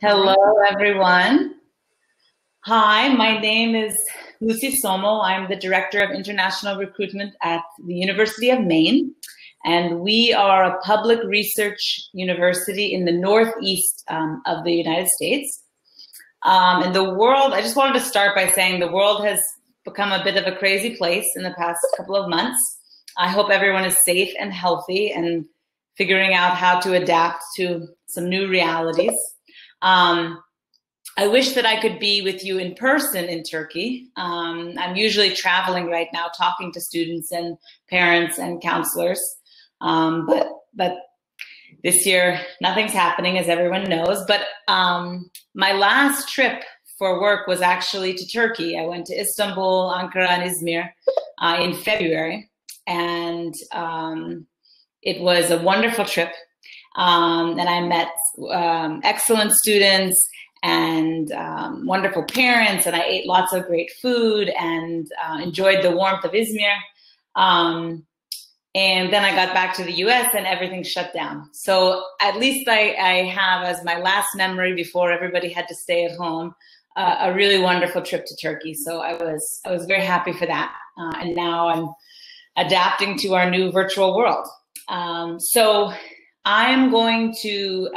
Hello, everyone. Hi, my name is Lucy Somo. I'm the Director of International Recruitment at the University of Maine, and we are a public research university in the northeast of the United States. And the world, I just wanted to start by saying the world has become a bit of a crazy place in the past couple of months. I hope everyone is safe and healthy and figuring out how to adapt to some new realities. I wish that I could be with you in person in Turkey. I'm usually traveling right now, talking to students and parents and counselors. But this year, nothing's happening, as everyone knows. But my last trip for work was actually to Turkey. I went to Istanbul, Ankara, and Izmir in February. And it was a wonderful trip. And I met excellent students and wonderful parents, and I ate lots of great food and enjoyed the warmth of Izmir. And then I got back to the US and everything shut down. So at least I have as my last memory before everybody had to stay at home, a really wonderful trip to Turkey. So I was very happy for that. And now I'm adapting to our new virtual world. So I'm going to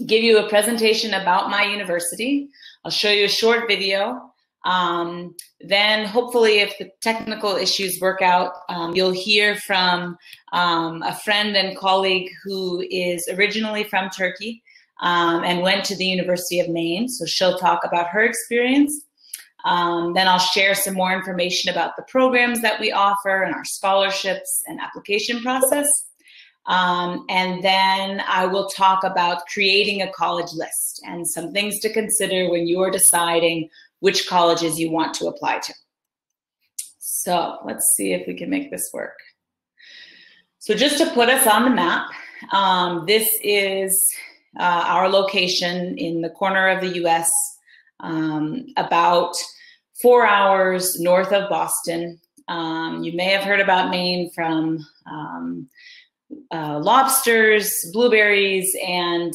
give you a presentation about my university. I'll show you a short video. Then hopefully if the technical issues work out, you'll hear from a friend and colleague who is originally from Turkey and went to the University of Maine. So she'll talk about her experience. Then I'll share some more information about the programs that we offer and our scholarships and application process. And then I will talk about creating a college list and some things to consider when you're deciding which colleges you want to apply to. So let's see if we can make this work. So just to put us on the map, this is our location in the corner of the US, about 4 hours north of Boston. You may have heard about Maine from lobsters, blueberries, and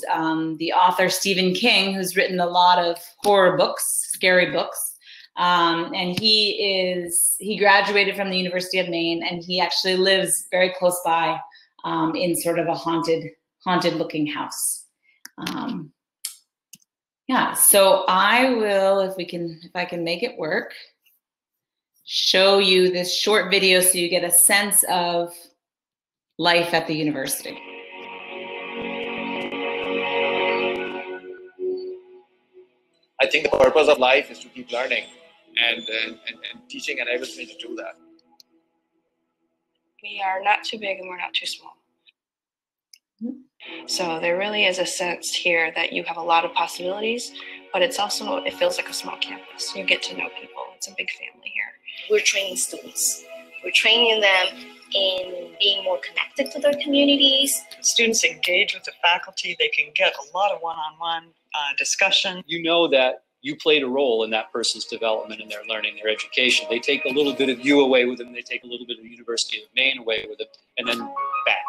the author Stephen King, who's written a lot of horror books, scary books. And he graduated from the University of Maine, and he actually lives very close by in sort of a haunted looking house. Yeah, so I will, if I can make it work, show you this short video so you get a sense of life at the university. I think the purpose of life is to keep learning and teaching enables me to do that. We are not too big and we're not too small. So there really is a sense here that you have a lot of possibilities, but it feels like a small campus. You get to know people. It's a big family here. We're training students. We're training them in being more connected to their communities. Students engage with the faculty. They can get a lot of one-on-one discussion. You know that you played a role in that person's development and their learning, their education. They take a little bit of you away with them. They take a little bit of the University of Maine away with them, and then back.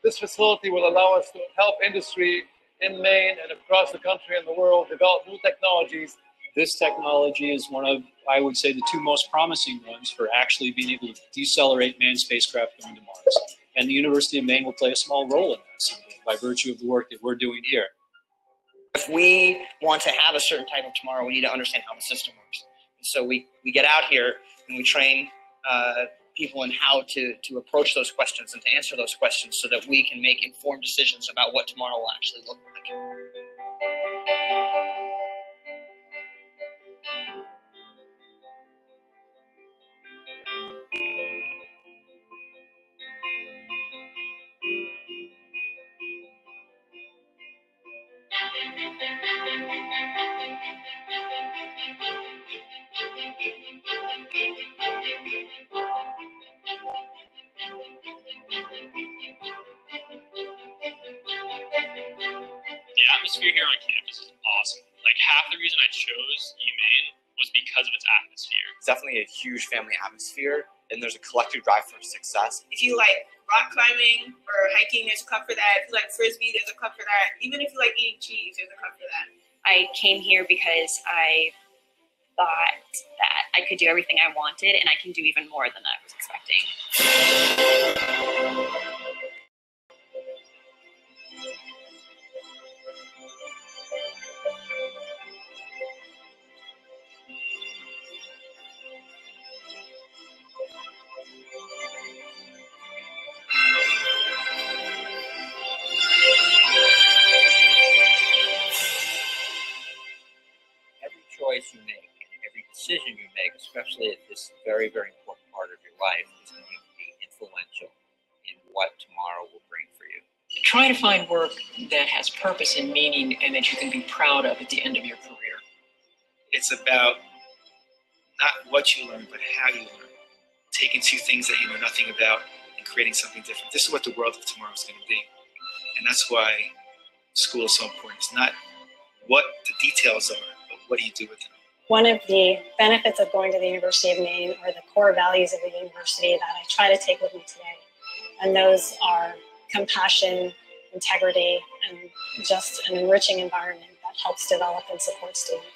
This facility will allow us to help industry in Maine and across the country and the world develop new technologies. This technology is one of, I would say, the two most promising ones for actually being able to decelerate manned spacecraft going to Mars. And the University of Maine will play a small role in this by virtue of the work that we're doing here. If we want to have a certain type of tomorrow, we need to understand how the system works. And so we get out here and we train people in how to approach those questions and to answer those questions so that we can make informed decisions about what tomorrow will actually look like. atmosphere here on campus is awesome. Like half the reason I chose Maine was because of its atmosphere. It's definitely a huge family atmosphere, and there's a collective drive for success. If you like rock climbing or hiking, there's a club for that. If you like frisbee, there's a club for that. Even if you like eating cheese, there's a club for that. I came here because I thought that I could do everything I wanted, and I can do even more than I was expecting. Choice you make and every decision you make, especially at this very, very important part of your life, is going to be influential in what tomorrow will bring for you. Try to find work that has purpose and meaning and that you can be proud of at the end of your career. It's about not what you learn, but how you learn. Taking two things that you know nothing about and creating something different. This is what the world of tomorrow is going to be. And that's why school is so important. It's not what the details are, what do you do with them? One of the benefits of going to the University of Maine are the core values of the university that I try to take with me today. And those are compassion, integrity, and just an enriching environment that helps develop and support students.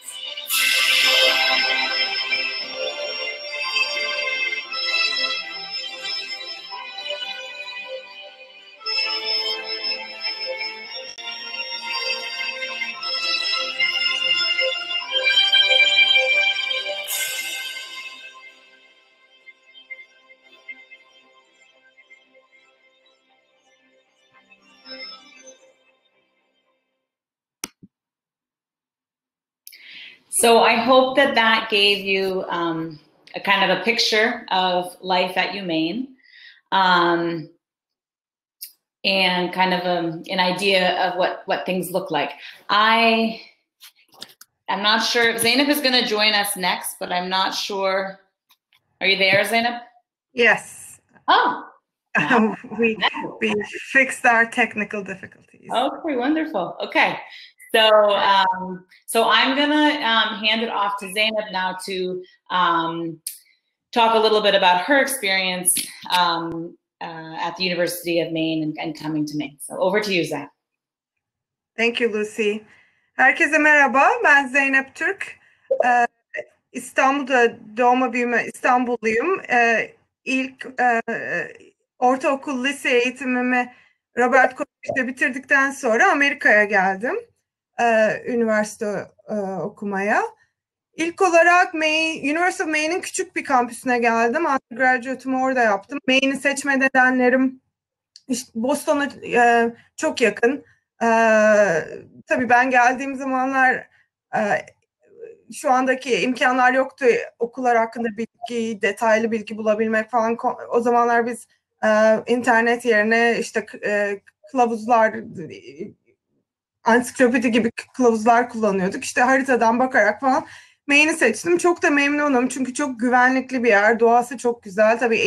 So I hope that that gave you a kind of a picture of life at UMaine, and kind of an idea of what things look like. I'm not sure if Zainab is going to join us next, but I'm not sure. Are you there, Zainab? Yes. Oh. We fixed our technical difficulties. Okay, wonderful. Okay. So I'm gonna hand it off to Zainab now to talk a little bit about her experience at the University of Maine and coming to Maine. So over to you, Zainab. Thank you, Lucy. Herkese merhaba. Ben Zeynep Türk. İstanbul'da doğma büyüme İstanbulluyum. İlk ortaokul lise eğitimimi Robert College'de bitirdikten sonra Amerika'ya geldim. Üniversite okumaya. İlk olarak University of Maine'in küçük bir kampüsüne geldim. Undergraduate'ımı orada yaptım. Maine'i seçme nedenlerim işte Boston'a çok yakın. Tabii ben geldiğim zamanlar şu andaki imkanlar yoktu. Okullar hakkında bilgi, detaylı bilgi bulabilmek falan. O zamanlar biz internet yerine işte kılavuzlar, ansiklopedi gibi kılavuzlar kullanıyorduk. İşte haritadan bakarak falan Maine'i seçtim. Çok da memnunum çünkü çok güvenlikli bir yer. Doğası çok güzel. Tabii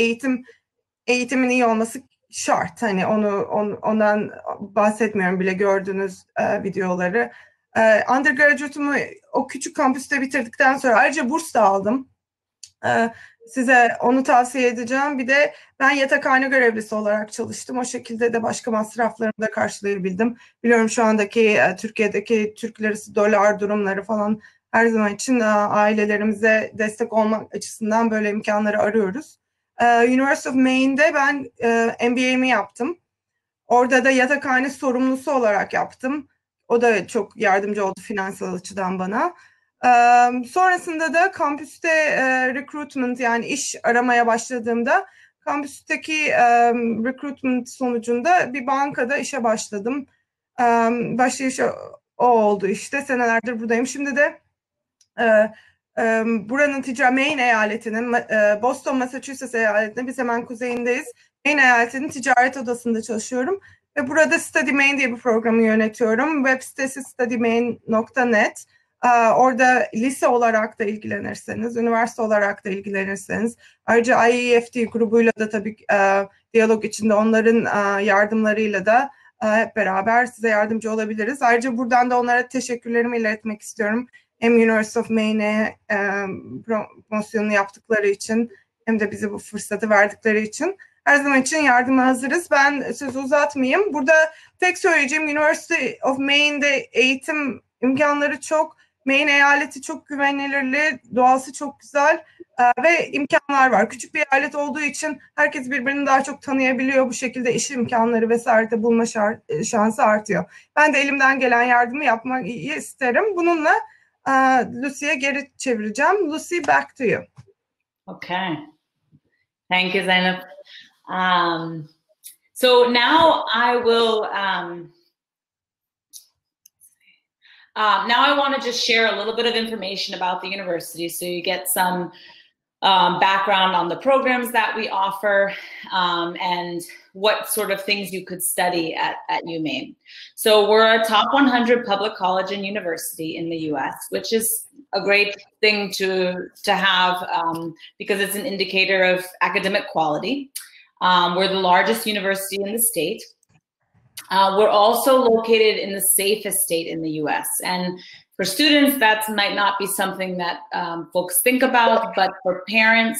eğitimin iyi olması şart. Hani ondan bahsetmiyorum bile, gördüğünüz videoları. Undergraduate'ımı o küçük kampüste bitirdikten sonra ayrıca burs da aldım. Size onu tavsiye edeceğim. Bir de ben yatakhane görevlisi olarak çalıştım. O şekilde de başka masraflarımı da karşılayabildim. Biliyorum şu andaki Türkiye'deki Türk lirası dolar durumları falan her zaman için ailelerimize destek olmak açısından böyle imkanları arıyoruz. University of Maine'de ben MBA'mi yaptım. Orada da yatakhane sorumlusu olarak yaptım. O da çok yardımcı oldu finansal açıdan bana. Sonrasında da kampüste recruitment, yani iş aramaya başladığımda kampüsteki recruitment sonucunda bir bankada işe başladım. Başlayış o oldu işte. Senelerdir buradayım. Şimdi de buranın Maine eyaletinin, Boston, Massachusetts eyaletinin, biz hemen kuzeyindeyiz. Maine eyaletinin ticaret odasında çalışıyorum. Ve burada Study Maine diye bir programı yönetiyorum. Web sitesi studymaine.net. Orada lise olarak da ilgilenirseniz, üniversite olarak da ilgilenirseniz, ayrıca IEFT grubuyla da tabii diyalog içinde onların yardımlarıyla da hep beraber size yardımcı olabiliriz. Ayrıca buradan da onlara teşekkürlerimi iletmek istiyorum. Hem University of Maine'e promosyonunu yaptıkları için hem de bize bu fırsatı verdikleri için. Her zaman için yardıma hazırız. Ben sözü uzatmayayım. Burada tek söyleyeceğim, University of Maine'de eğitim imkanları çok. Maine eyaleti çok güvenilirli, doğası çok güzel ve imkanlar var. Küçük bir eyalet olduğu için herkes birbirini daha çok tanıyabiliyor. Bu şekilde iş imkanları vesaire de bulma şansı artıyor. Ben de elimden gelen yardımı yapmak isterim. Bununla Lucy'ye geri çevireceğim. Lucy, back to you. Okay. Thank you, Zainab. So now I will, now I want to just share a little bit of information about the university so you get some background on the programs that we offer and what sort of things you could study at UMaine. So we're a top 100 public college and university in the US, which is a great thing to have because it's an indicator of academic quality. We're the largest university in the state. We're also located in the safest state in the US. And for students, that might not be something that folks think about, but for parents,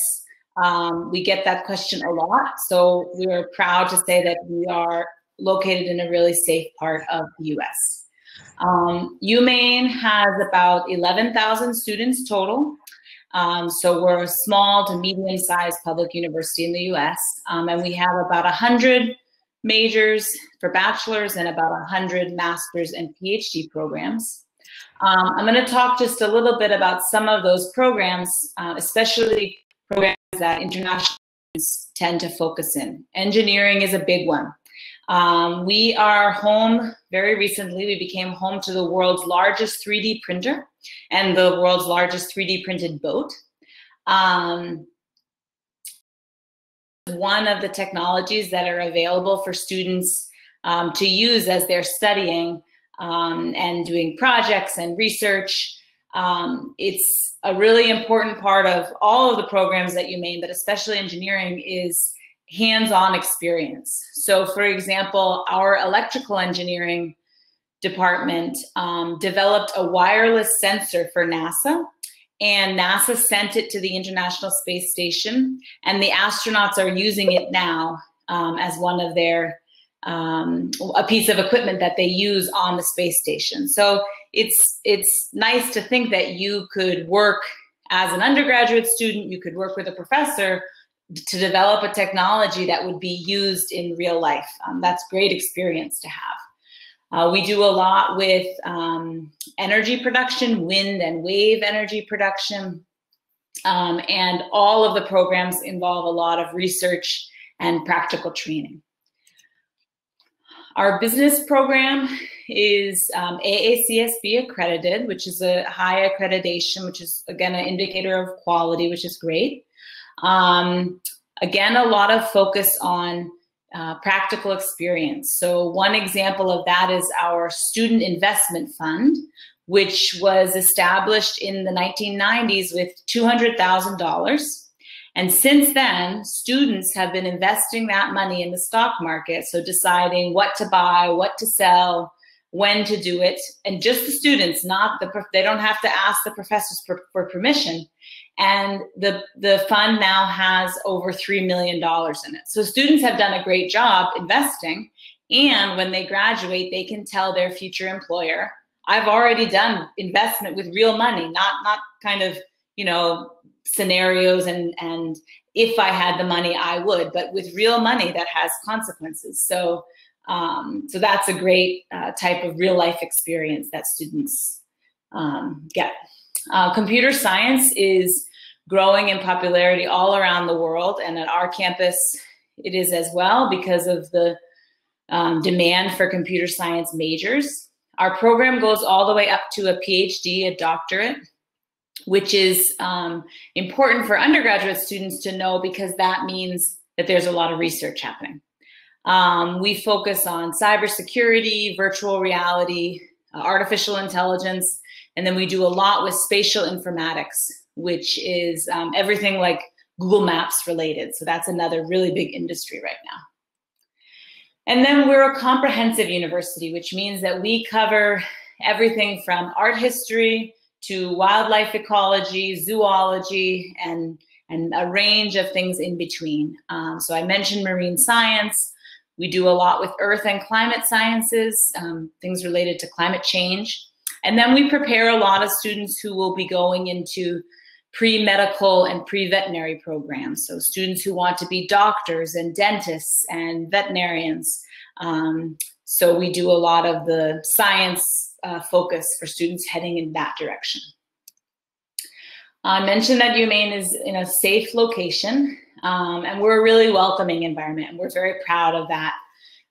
we get that question a lot. So we're proud to say that we are located in a really safe part of the US. UMaine has about 11,000 students total. So we're a small to medium-sized public university in the US, and we have about 100 majors for bachelor's and about 100 master's and PhD programs. I'm going to talk just a little bit about some of those programs, especially programs that international students tend to focus in. Engineering is a big one. We are home, very recently, we became home to the world's largest 3D printer and the world's largest 3D printed boat. One of the technologies that are available for students to use as they're studying and doing projects and research. It's a really important part of all of the programs at UMaine, but especially engineering, is hands-on experience. So for example, our electrical engineering department developed a wireless sensor for NASA, and NASA sent it to the International Space Station, and the astronauts are using it now as one of their, a piece of equipment that they use on the space station. So it's nice to think that you could work as an undergraduate student, you could work with a professor to develop a technology that would be used in real life. That's great experience to have. We do a lot with energy production, wind and wave energy production, and all of the programs involve a lot of research and practical training. Our business program is AACSB accredited, which is a high accreditation, which is, again, an indicator of quality, which is great. Again, a lot of focus on practical experience. So one example of that is our Student Investment Fund, which was established in the 1990s with $200,000. And since then, students have been investing that money in the stock market, so deciding what to buy, what to sell, when to do it. And just the students, not they don't have to ask the professors for permission. And the fund now has over $3 million in it. So students have done a great job investing. And when they graduate, they can tell their future employer, I've already done investment with real money, not kind of, you know, scenarios and if I had the money, I would, but with real money that has consequences. So, so that's a great type of real life experience that students get. Computer science is growing in popularity all around the world, and at our campus it is as well because of the demand for computer science majors. Our program goes all the way up to a PhD, a doctorate, which is important for undergraduate students to know because that means that there's a lot of research happening. We focus on cybersecurity, virtual reality, artificial intelligence, and then we do a lot with spatial informatics, which is everything like Google Maps related. So that's another really big industry right now. And then we're a comprehensive university, which means that we cover everything from art history to wildlife ecology, zoology, and a range of things in between. So I mentioned marine science. We do a lot with earth and climate sciences, things related to climate change. And then we prepare a lot of students who will be going into pre-medical and pre-veterinary programs. So students who want to be doctors and dentists and veterinarians. So we do a lot of the science focus for students heading in that direction. I mentioned that UMaine is in a safe location, and we're a really welcoming environment, and we're very proud of that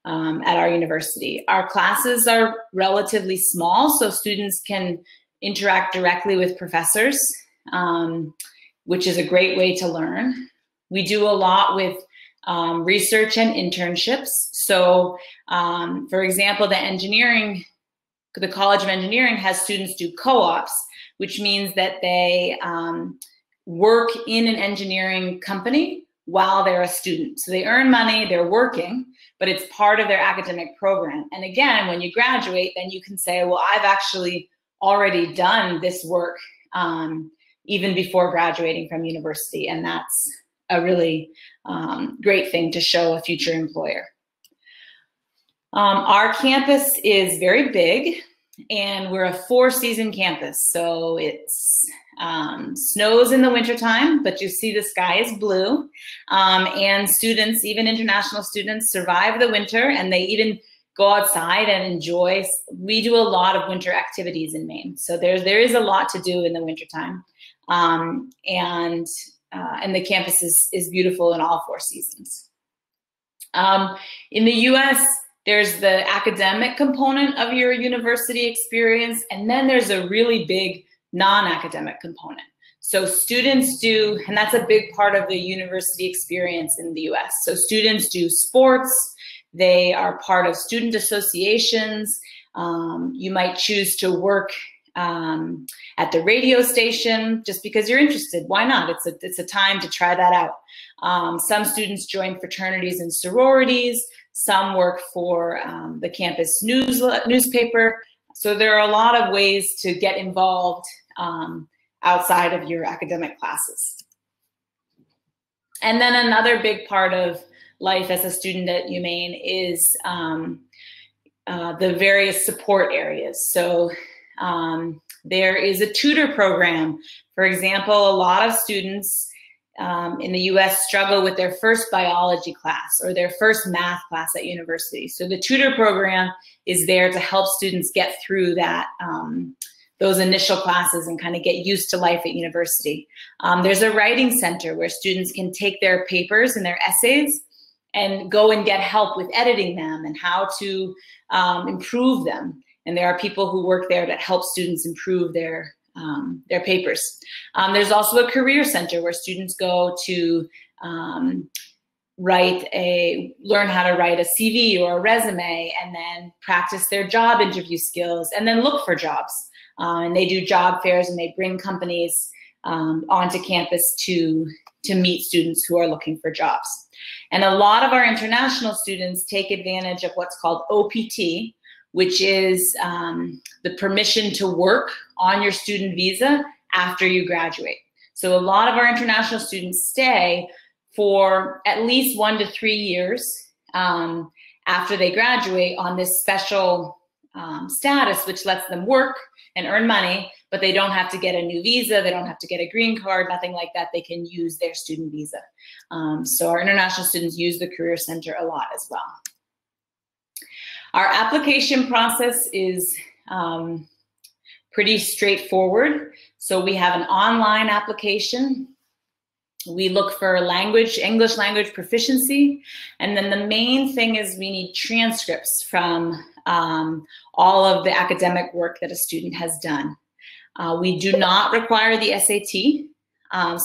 at our university. Our classes are relatively small, so students can interact directly with professors, which is a great way to learn. We do a lot with research and internships. So, for example, the College of Engineering has students do co-ops, which means that they work in an engineering company while they're a student. So they earn money, they're working, but it's part of their academic program. And again, when you graduate, then you can say, well, I've actually already done this work even before graduating from university. And that's a really great thing to show a future employer. Our campus is very big, and we're a 4-season campus. So it's snows in the wintertime, but you see the sky is blue. And students, even international students, survive the winter, and they even go outside and enjoy. We do a lot of winter activities in Maine. So there is a lot to do in the wintertime. And the campus is beautiful in all 4 seasons. In the US, there's the academic component of your university experience, and then there's a really big non-academic component. So students do, and that's a big part of the university experience in the US. So students do sports, they are part of student associations. You might choose to work at the radio station just because you're interested. Why not? It's a time to try that out. Some students join fraternities and sororities. Some work for the campus newspaper. So there are a lot of ways to get involved outside of your academic classes. And then another big part of life as a student at UMaine is the various support areas. So there is a tutor program. For example, a lot of students in the US struggle with their first biology class or their first math class at university. So the tutor program is there to help students get through that, those initial classes and kind of get used to life at university. There's a writing center where students can take their papers and their essays and go and get help with editing them and how to improve them. And there are people who work there that help students improve their papers. There's also a career center where students go to learn how to write a CV or a resume, and then practice their job interview skills, and then look for jobs. And they do job fairs, and they bring companies onto campus to meet students who are looking for jobs. And a lot of our international students take advantage of what's called OPT, which is the permission to work on your student visa after you graduate. So a lot of our international students stay for at least 1 to 3 years after they graduate on this special status, which lets them work and earn money, but they don't have to get a new visa, they don't have to get a green card, nothing like that. They can use their student visa. So our international students use the Career Center a lot as well. Our application process is pretty straightforward. So we have an online application. We look for language, English language proficiency. And then the main thing is we need transcripts from all of the academic work that a student has done. We do not require the SAT.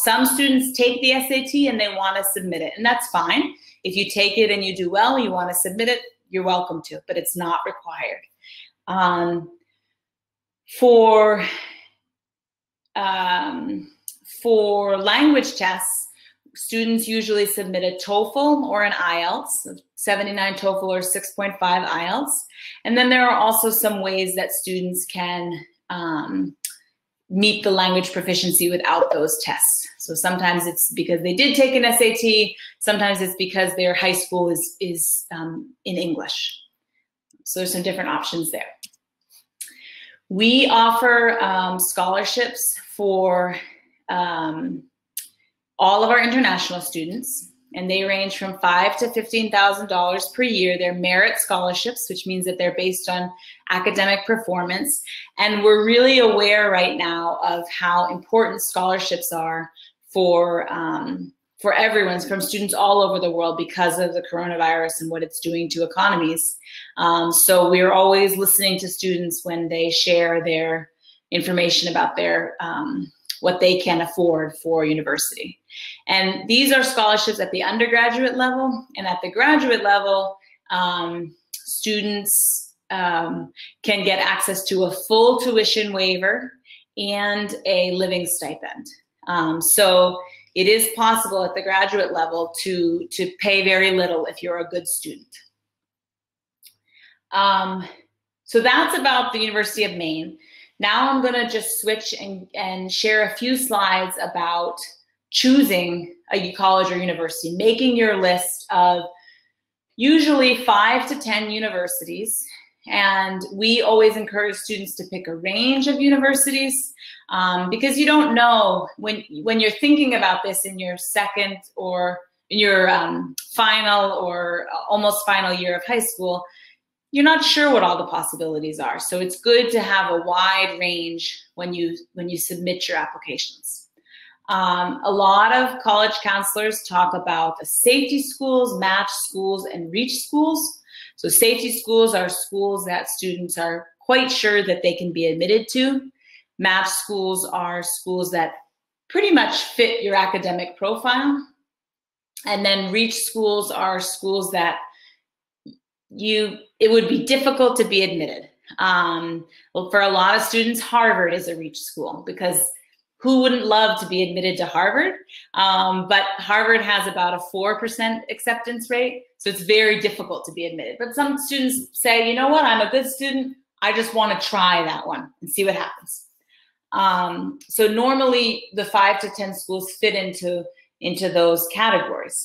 Some students take the SAT and they want to submit it, and that's fine. If you take it and you do well, you want to submit it, you're welcome to, but it's not required. For language tests, students usually submit a TOEFL or an IELTS, 79 TOEFL or 6.5 IELTS. And then there are also some ways that students can meet the language proficiency without those tests. So sometimes it's because they did take an SAT, sometimes it's because their high school is in English. So there's some different options there. We offer scholarships for all of our international students, and they range from $5,000 to $15,000 per year. They're merit scholarships, which means that they're based on academic performance. And we're really aware right now of how important scholarships are for everyone, from students all over the world, because of the coronavirus and what it's doing to economies. So we're always listening to students when they share their information about their what they can afford for university. And these are scholarships at the undergraduate level, and at the graduate level, students can get access to a full tuition waiver and a living stipend. So it is possible at the graduate level to pay very little if you're a good student. So that's about the University of Maine. Now I'm going to just switch and share a few slides about choosing a college or university, making your list of usually 5 to 10 universities. And we always encourage students to pick a range of universities because you don't know when you're thinking about this in your second or in your final or almost final year of high school, you're not sure what all the possibilities are. So it's good to have a wide range when you submit your applications. A lot of college counselors talk about the safety schools, match schools, and reach schools. So safety schools are schools that students are quite sure that they can be admitted to. Match schools are schools that pretty much fit your academic profile. And then reach schools are schools that it would be difficult to be admitted. Well, for a lot of students, Harvard is a reach school because who wouldn't love to be admitted to Harvard? But Harvard has about a 4% acceptance rate, so it's very difficult to be admitted. But some students say, you know what, I'm a good student, I just want to try that one and see what happens. So normally the 5 to 10 schools fit into those categories.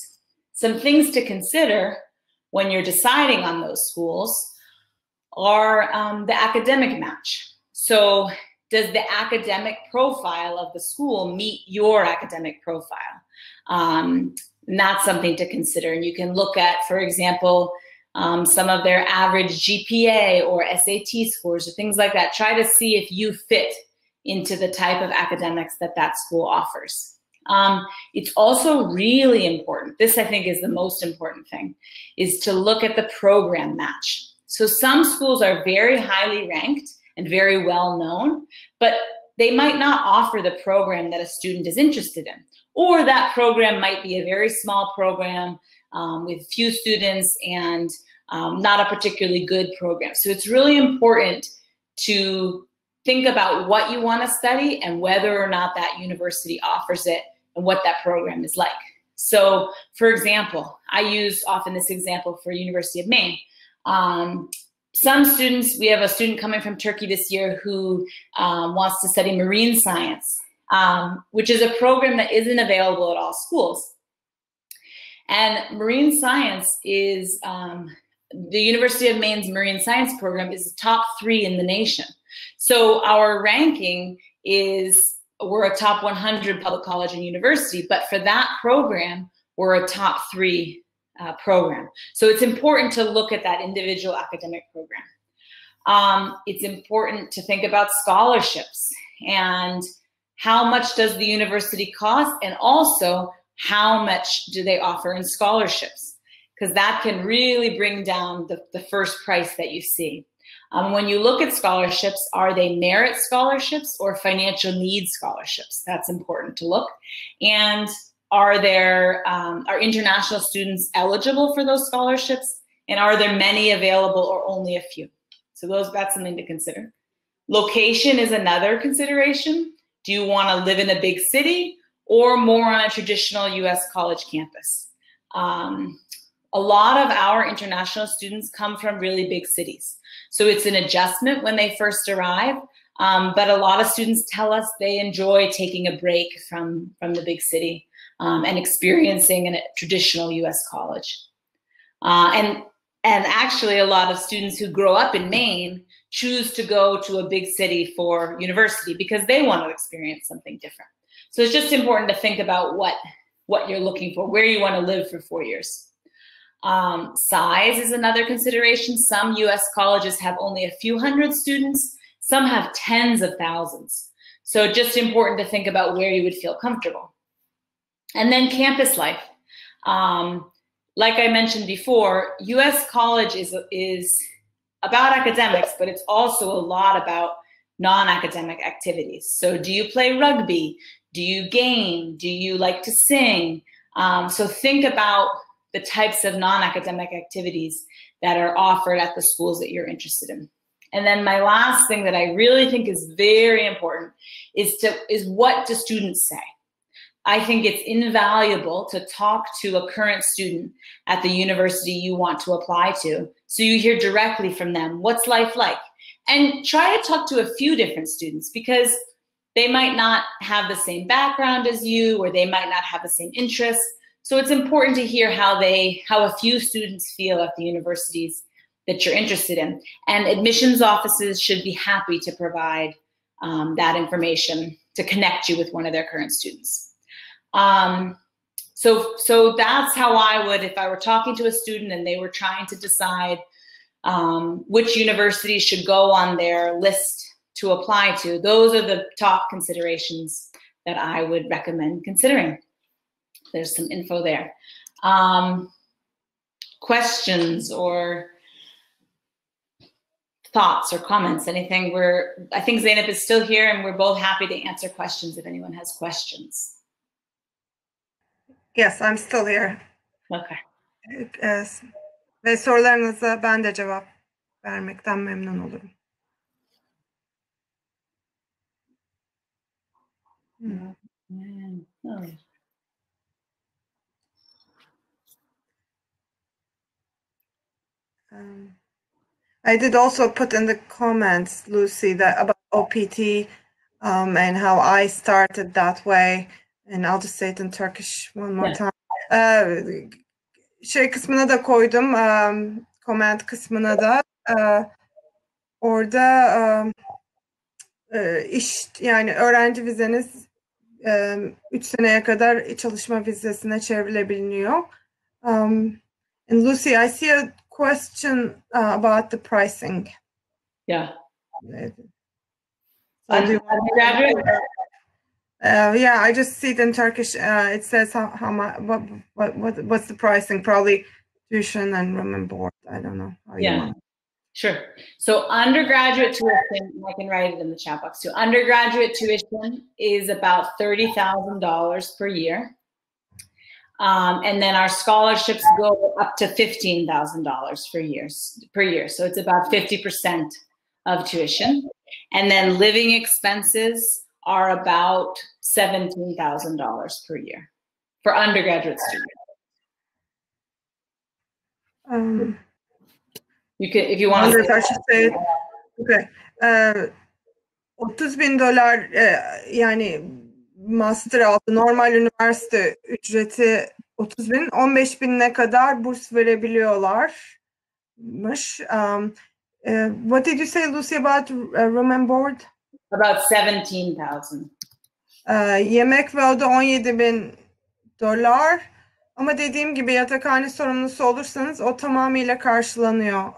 Some things to consider when you're deciding on those schools are the academic match. So does the academic profile of the school meet your academic profile? And that's something to consider. And you can look at, for example, some of their average GPA or SAT scores or things like that. Try to see if you fit into the type of academics that school offers. It's also really important, this I think is the most important thing, is to look at the program match. So some schools are very highly ranked and very well known, but they might not offer the program that a student is interested in. Or that program might be a very small program with few students and not a particularly good program. So it's really important to think about what you want to study and whether or not that university offers it and what that program is like. So, for example, I use often this example for University of Maine. Some students, we have a student coming from Turkey this year who wants to study marine science, which is a program that isn't available at all schools. And marine science is, the University of Maine's marine science program is the top 3 in the nation. So our ranking is, we're a top 100 public college and university, but for that program, we're a top 3 program. So it's important to look at that individual academic program. It's important to think about scholarships and how much does the university cost, and also how much do they offer in scholarships, because that can really bring down the first price that you see. When you look at scholarships, are they merit scholarships or financial need scholarships? That's important to look. And are international students eligible for those scholarships? And are there many available or only a few? So that's something to consider. Location is another consideration. Do you want to live in a big city, or more on a traditional US college campus. A lot of our international students come from really big cities. So it's an adjustment when they first arrive, but a lot of students tell us they enjoy taking a break from the big city and experiencing a traditional US college. And actually a lot of students who grow up in Maine choose to go to a big city for university because they want to experience something different. So it's just important to think about what you're looking for, where you want to live for 4 years. Size is another consideration. Some US colleges have only a few hundred students. Some have tens of thousands. So just important to think about where you would feel comfortable. And then campus life. Like I mentioned before, US college is about academics, but it's also a lot about non-academic activities. So do you play rugby? Do you game? Do you like to sing? So think about the types of non-academic activities that are offered at the schools that you're interested in. And then my last thing that I really think is very important is what do students say? I think it's invaluable to talk to a current student at the university you want to apply to, so you hear directly from them, what's life like? And try to talk to a few different students, because they might not have the same background as you, or they might not have the same interests. So it's important to hear how a few students feel at the universities that you're interested in. And admissions offices should be happy to provide that information to connect you with one of their current students. So that's how I would, if I were talking to a student and they were trying to decide which university should go on their list to apply to, those are the top considerations that I would recommend considering. There's some info there. Questions or thoughts or comments, anything? I think Zeynep is still here, and we're both happy to answer questions if anyone has questions. Yes, I'm still here. Okay. Ve sorularınıza ben de cevap vermekten memnun olurum. I did also put in the comments, Lucy, that about OPT and how I started that way. And I'll just say it in Turkish one more time. Şey kısmına da koydum, comment kısmına da. Orada yani öğrenci vizeniz 3 seneye kadar çalışma vizesine çevrilebiliyor. And Lucy, I see a question about the pricing. Yeah. Undergraduate? Yeah, I just see it in Turkish. It says how much, what's the pricing? Probably tuition and room and board. I don't know how you want. Sure. So undergraduate tuition, I can write it in the chat box too. Undergraduate tuition is about $30,000 per year. And then our scholarships go up to $15,000 per year. So it's about 50% of tuition. And then living expenses are about $17,000 per year for undergraduate students. You can, if you want to say it. Okay. $30,000 yani master altı normal üniversite ücreti 30.000, 15.000'e kadar burs verebiliyorlarmış. What did you say, Lucy, about room and board? About 17,000. Yemek ve oda $17.000. Ama dediğim gibi yatakhane sorumlusu olursanız o tamamıyla karşılanıyor.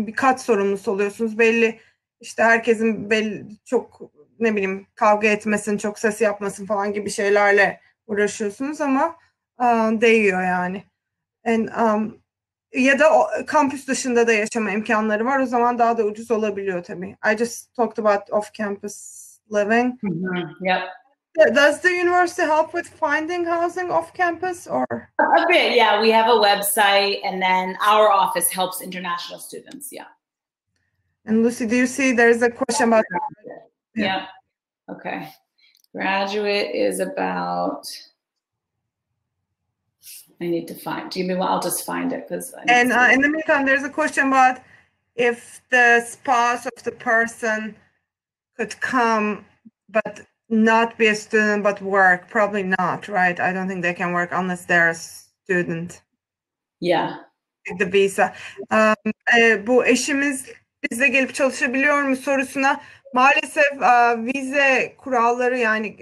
Bir kat sorumlusu oluyorsunuz. Belli işte herkesin çok ne bileyim kavga etmesin, çok ses yapmasın falan gibi şeylerle uğraşıyorsunuz ama değiyor yani. Ya da kampüs dışında da yaşama imkanları var. O zaman daha da ucuz olabiliyor tabii. I just talked about off-campus living. Yep. Does the university help with finding housing off campus or? A bit, yeah. We have a website, and then our office helps international students. Yeah. And Lucy, do you see there's a question about? Yeah. Okay. Graduate is about, I need to find, do you mean, well, I'll just find it. And in the meantime, there's a question about if the spouse of the person could come, but not be a student, but work. Probably not, right? I don't think they can work unless they're a student. Yeah. The visa. Bu eşimiz bize gelip çalışabiliyor mu sorusuna maalesef vize kuralları, yani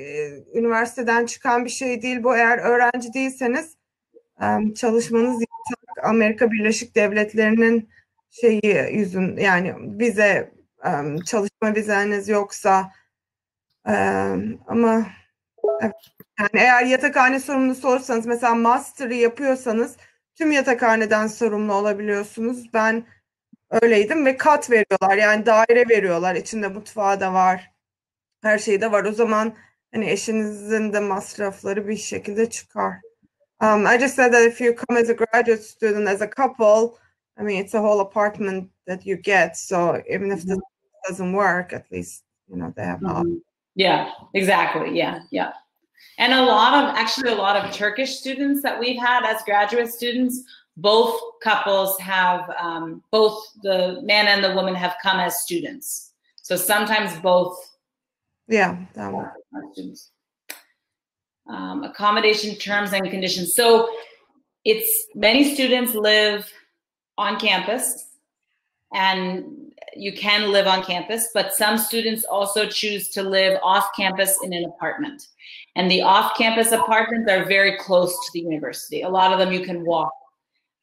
üniversiteden çıkan bir şey değil bu. Eğer öğrenci değilseniz çalışmanız yasak. Amerika Birleşik Devletleri'nin yani vize, çalışma vizeniz yoksa, ama evet, yani eğer yatakhane sorumlusu olursanız, mesela master'ı yapıyorsanız tüm yatakhaneden sorumlu olabiliyorsunuz. Ben öyleydim ve kat veriyorlar, yani daire veriyorlar. İçinde mutfağı da var, her şey de var. O zaman hani eşinizin de masrafları bir şekilde çıkar. I just said that if you come as a graduate student, as a couple, I mean, it's a whole apartment that you get. So even if this doesn't work, at least, you know, they have help. Yeah, exactly. Yeah. And a lot of Turkish students that we've had as graduate students, both couples have, both the man and the woman have come as students. So sometimes both. Yeah. Students. Accommodation terms and conditions. So it's many students live on campus, and you can live on campus, but some students also choose to live off campus in an apartment. And the off-campus apartments are very close to the university. A lot of them you can walk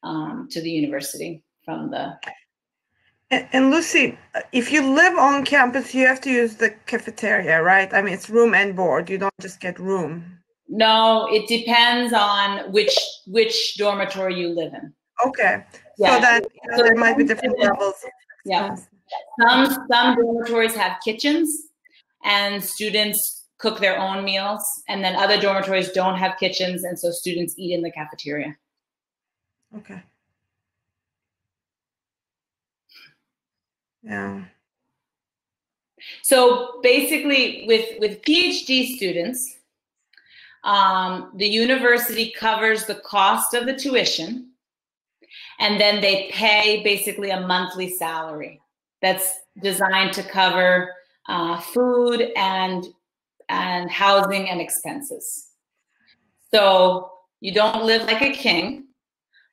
to the university from the... And Lucy, if you live on campus, you have to use the cafeteria, right? I mean, it's room and board. You don't just get room. No, it depends on which dormitory you live in. Okay. Yeah. So then there might be different levels. Yeah. Some dormitories have kitchens and students cook their own meals, and then other dormitories don't have kitchens, and so students eat in the cafeteria. Okay. Yeah. So basically with PhD students, the university covers the cost of the tuition, and then they pay basically a monthly salary that's designed to cover food and housing and expenses. So you don't live like a king,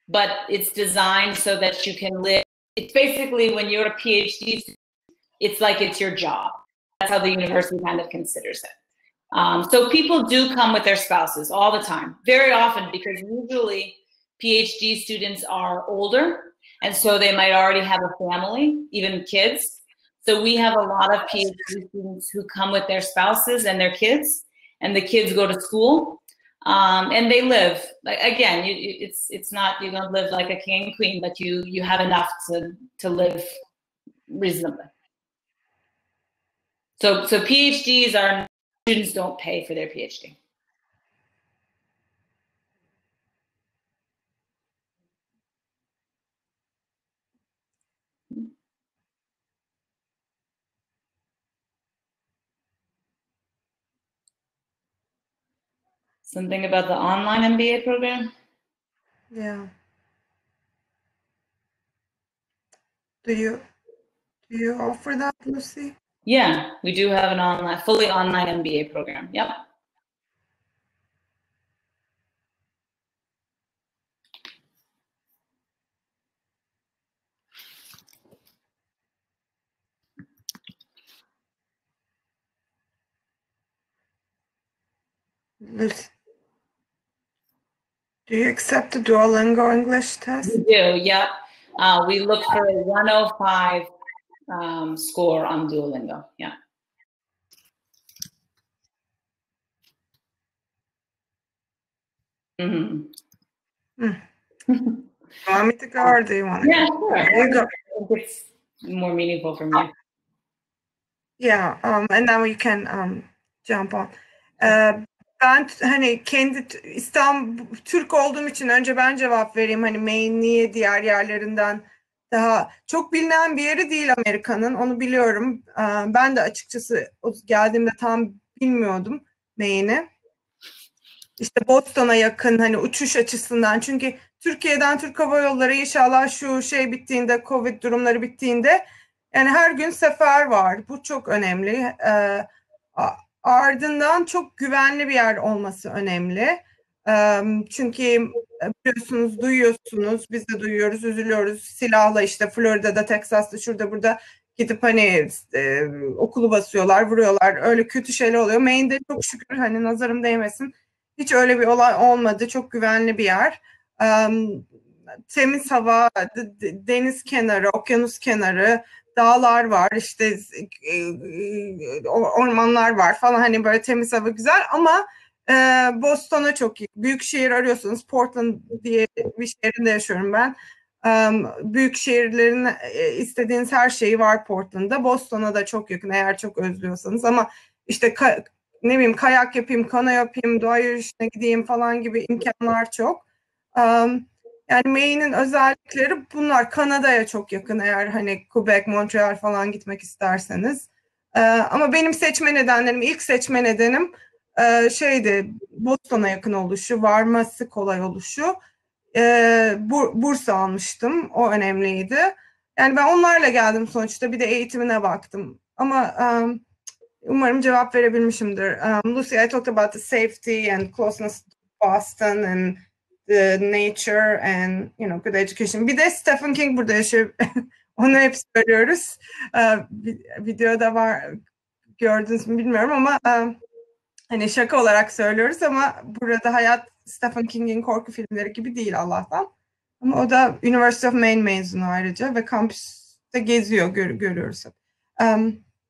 but it's designed so that you can live. It's basically, when you're a PhD student, it's like it's your job. That's how the university kind of considers it. So people do come with their spouses all the time, very often, because usually PhD students are older, and so they might already have a family, even kids. So we have a lot of PhD students who come with their spouses and their kids, and the kids go to school, and they live. Like, again, it's not, you don't live like a king and queen, but you have enough to live reasonably. So PhDs are, students don't pay for their PhD. Something about the online MBA program? Yeah. Do you offer that, Lucy? Yeah, we do have an fully online MBA program. Yep. Lucy, do you accept the Duolingo English test? We do, yeah. We look for a 105 score on Duolingo, yeah. Mm-hmm. You want me to go, or do you want to go? Sure. You go. I think it's more meaningful for me. Yeah, and now you can jump on. Ben hani kendi Türk olduğum için önce ben cevap vereyim. Hani Maine niye diğer yerlerinden daha çok bilinen bir yeri değil Amerika'nın, onu biliyorum. Ben de açıkçası geldiğimde tam bilmiyordum. Maine'i. İşte Boston'a yakın hani uçuş açısından. Çünkü Türkiye'den Türk Hava Yolları inşallah şu şey bittiğinde, Covid durumları bittiğinde yani her gün sefer var. Bu çok önemli. Ardından çok güvenli bir yer olması önemli. Çünkü biliyorsunuz, duyuyorsunuz, biz de duyuyoruz, üzülüyoruz. Silahla işte Florida'da, Texas'ta, şurada burada gidip hani okulu basıyorlar, vuruyorlar. Öyle kötü şeyler oluyor. Maine'de çok şükür hani nazarım değmesin. Hiç öyle bir olay olmadı. Çok güvenli bir yer. Temiz hava, deniz kenarı, okyanus kenarı, dağlar var, işte ormanlar var falan, hani böyle temiz hava güzel ama Boston'a çok iyi. Büyük şehir arıyorsunuz. Portland diye bir şehrinde yaşıyorum ben. Büyük şehirlerin istediğiniz her şeyi var Portland'da. Boston'a da çok yakın eğer çok özlüyorsanız ama işte ne bileyim kayak yapayım, kano yapayım, doğa yürüyüşüne gideyim falan gibi imkanlar çok. Yani Maine'in özellikleri bunlar. Kanada'ya çok yakın eğer hani Quebec, Montreal falan gitmek isterseniz. Ama benim seçme nedenlerim, ilk seçme nedenim şeydi, Boston'a yakın oluşu, varması kolay oluşu. Burs almıştım, o önemliydi. Yani ben onlarla geldim sonuçta, bir de eğitimine baktım. Ama umarım cevap verebilmişimdir. Lucy, I talked about the safety and closeness to Boston and the nature and good education. Bir de Stephen King burada yaşıyor. Onu hep söylüyoruz. Videoda var, gördünüz mü bilmiyorum ama hani şaka olarak söylüyoruz ama burada hayat Stephen King'in korku filmleri gibi değil Allah'tan. Ama o da University of Maine mezunu ayrıca ve kampüste geziyor, görüyoruz.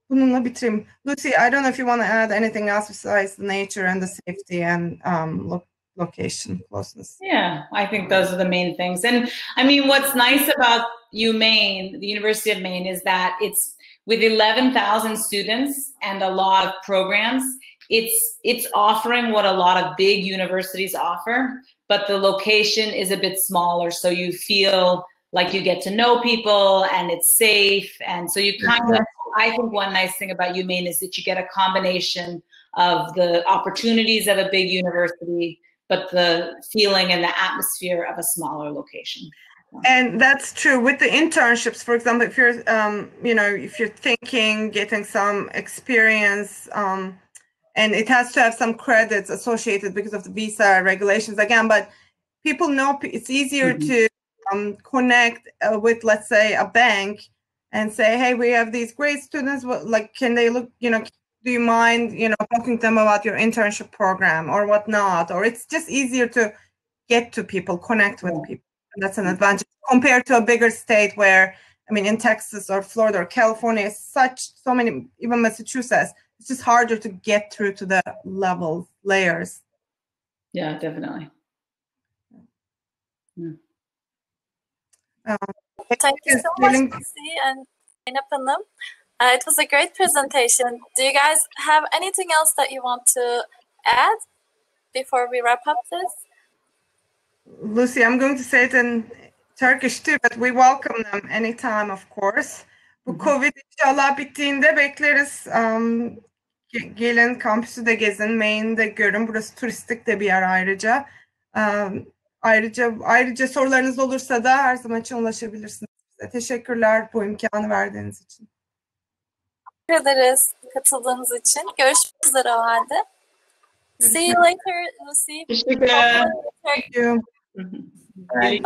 Bununla bitireyim. Lucy, I don't know if you want to add anything else besides the nature and the safety and location closeness. Yeah, I think those are the main things. And I mean, what's nice about Maine, the University of Maine, is that it's with 11,000 students and a lot of programs. It's offering what a lot of big universities offer, but the location is a bit smaller, so you feel like you get to know people and it's safe. And so you kind of, I think one nice thing about Maine is that you get a combination of the opportunities of a big university, but the feeling and the atmosphere of a smaller location. And that's true with the internships. For example, if you're, if you're thinking getting some experience, and it has to have some credits associated because of the visa regulations again, but people know it's easier to connect with, let's say, a bank and say, hey, we have these great students, like, can they look, do you mind, talking to them about your internship program or whatnot? Or it's just easier to get to people, connect with people. And that's an advantage compared to a bigger state where, I mean, in Texas or Florida or California, so many, even Massachusetts, it's just harder to get through to the layers. Yeah, definitely. Yeah. Thank you so much, Lucy and Zeynep Hanım. It was a great presentation. Do you guys have anything else that you want to add before we wrap up this? Lucy, I'm going to say it in Turkish too, but we welcome them anytime, of course. Bu Covid inşallah bittiğinde bekleriz. Gelin kampüsü de gezin, Maine'i de görün. Burası turistik de bir yer ayrıca. Ayrıca sorularınız olursa da her zaman için ulaşabilirsiniz bize. Teşekkürler bu imkanı verdiğiniz için. Teşekkür ederiz katıldığınız için. Görüşmek üzere o halde. See you later, Lucy. Teşekkürler. Thank you. Bye.